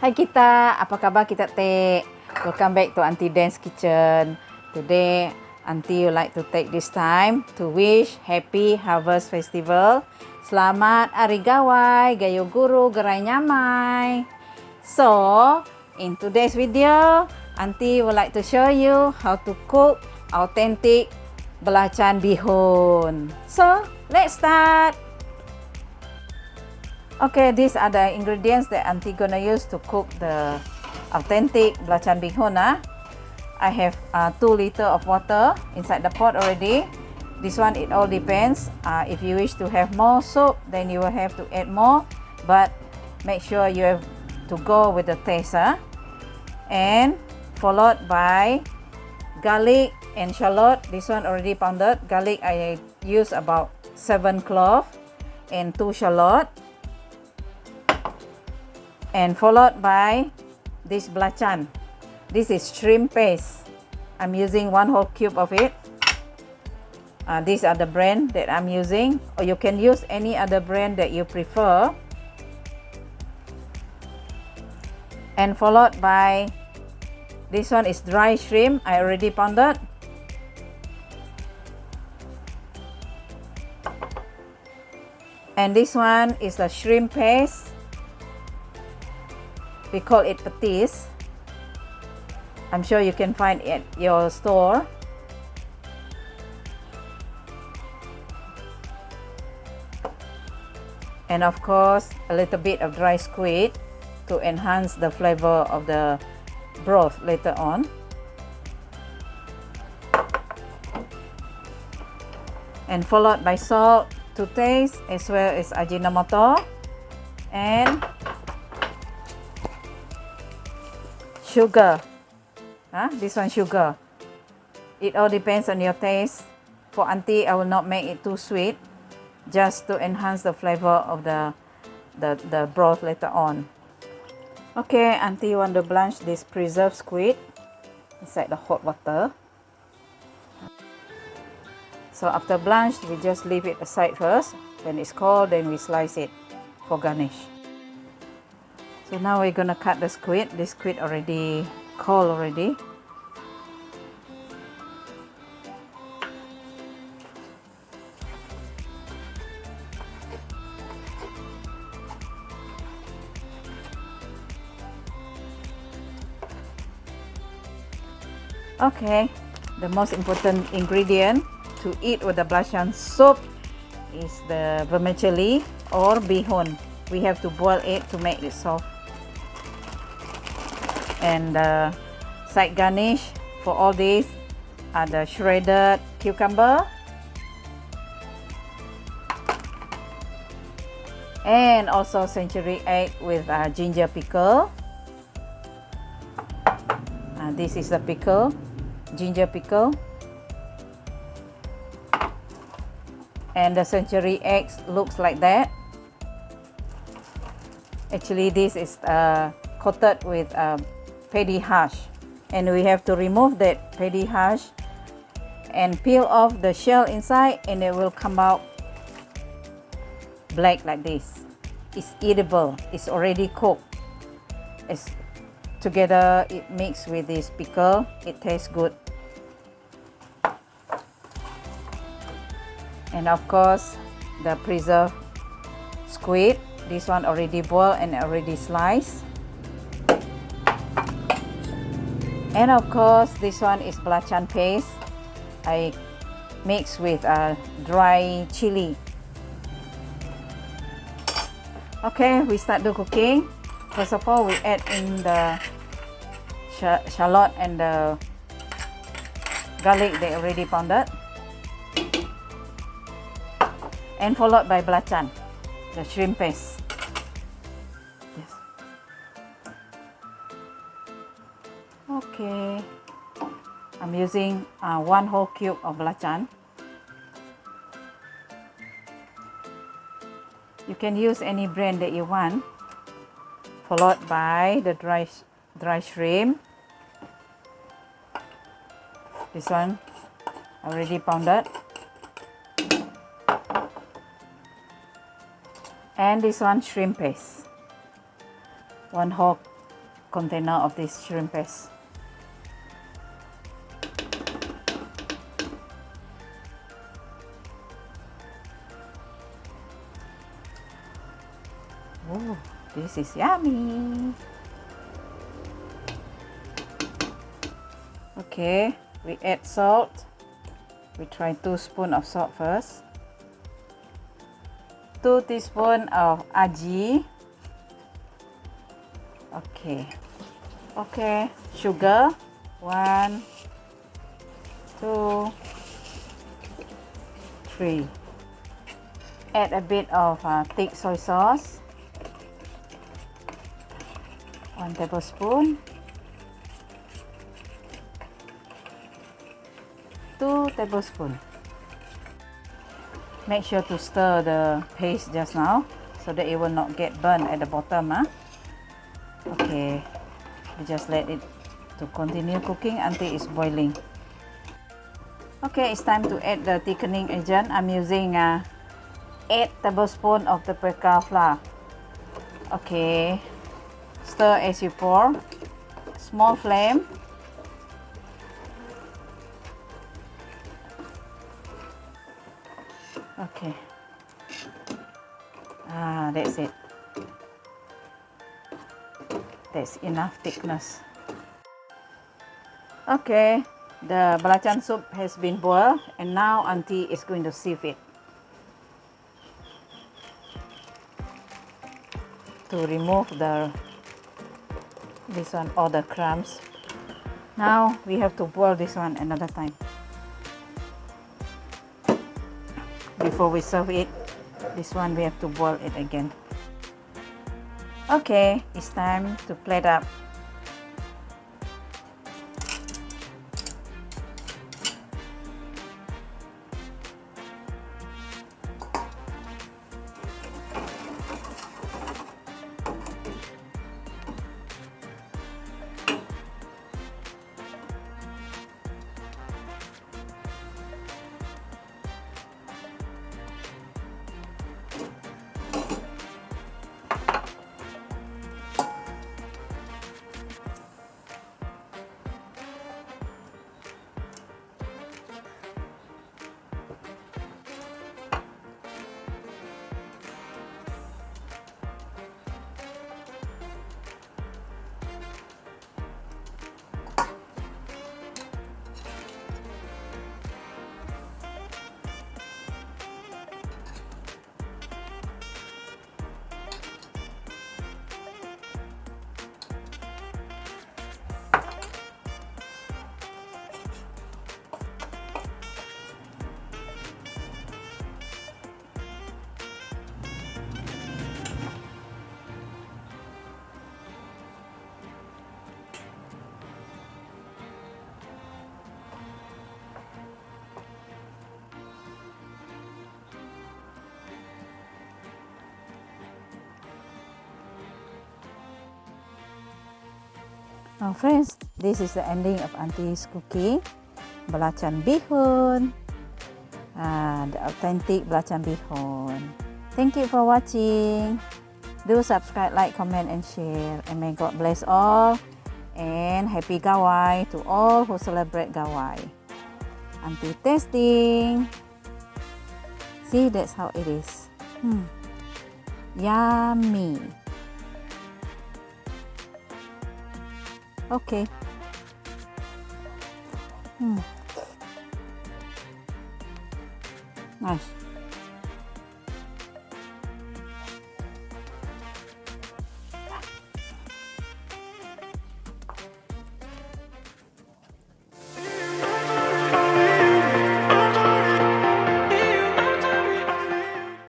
Hai kita, apa kabar kita Tek? Welcome back to Aunty Dann's kitchen. Today, Aunty would like to take this time to wish Happy Harvest Festival. Selamat Hari Gawai, Gayo Guru, Gerai Nyamai. So, in today's video, Aunty would like to show you how to cook authentic Belacan Bihun. So, let's start. Okay, these are the ingredients that Aunty gonna use to cook the authentic Belacan Bihun. I have 2 liters of water inside the pot already. This one, it all depends. If you wish to have more soup, then you will have to add more. But make sure you have to go with the taste. And followed by garlic and shallot. This one already pounded. Garlic I use about 7 cloves and 2 shallot. And followed by this belacan. This is shrimp paste. I'm using 1 whole cube of it. These are the brand that I'm using, or you can use any other brand that you prefer. And followed by this one is dry shrimp. I already pounded. And this one is the shrimp paste. We call it patis. I'm sure you can find it at your store. And of course, a little bit of dry squid to enhance the flavor of the broth later on. And followed by salt to taste, as well as ajinomoto and sugar. This one sugar. It all depends on your taste. For Aunty, I will not make it too sweet, just to enhance the flavor of the broth later on. Okay, Aunty want to blanch this preserved squid inside the hot water. So after blanched, we just leave it aside first. When it's cold, then we slice it for garnish. So now we're gonna cut the squid. This squid already cold already. Okay, the most important ingredient to eat with the belacan soup is the vermicelli or bihun. We have to boil it to make it soft. And the side garnish for all these are the shredded cucumber and also century egg with ginger pickle. This is the pickle, ginger pickle. And the century eggs looks like that. Actually, this is coated with paddy hash, and we have to remove that paddy hash and peel off the shell inside, and it will come out black like this. It's eatable. It's already cooked. It's together, it mixed with this pickle. It tastes good. And of course, the preserved squid. This one already boiled and already sliced. And of course, this one is belacan paste. I mix with dry chili. Okay, we start the cooking. First of all, we add in the shallot and the garlic they already pounded. And followed by belacan, the shrimp paste. Yes. Okay, I'm using 1 whole cube of belacan. You can use any brand that you want. Followed by the dry shrimp. This one already pounded. And this one shrimp paste. 1 whole container of this shrimp paste. Oh, this is yummy. Okay, we add salt. We try 2 spoons of salt first. 2 teaspoons of aji. Okay, sugar. 1, 2, 3. Add a bit of thick soy sauce. 1 tablespoon. 2 tablespoons. Make sure to stir the paste just now so that it will not get burnt at the bottom. Okay, we just let it to continue cooking until it's boiling. Okay, it's time to add the thickening agent. I'm using 8 tablespoons of the paprika flour. Okay, stir as you pour. Small flame. Okay, that's it. That's enough thickness. Okay, the belacan soup has been boiled, and now Auntie is going to sieve it to remove this one, all the crumbs. Now we have to boil this one another time. Before we serve it, this one we have to boil it again. Okay, it's time to plate up. Now friends, this is the ending of Auntie's cooking Belacan Bihun, the authentic Belacan Bihun. Thank you for watching. Do subscribe, like, comment and share, and may God bless all, and happy Gawai to all who celebrate Gawai. Auntie tasting. See, that's how it is. Yummy. Okay. Nice.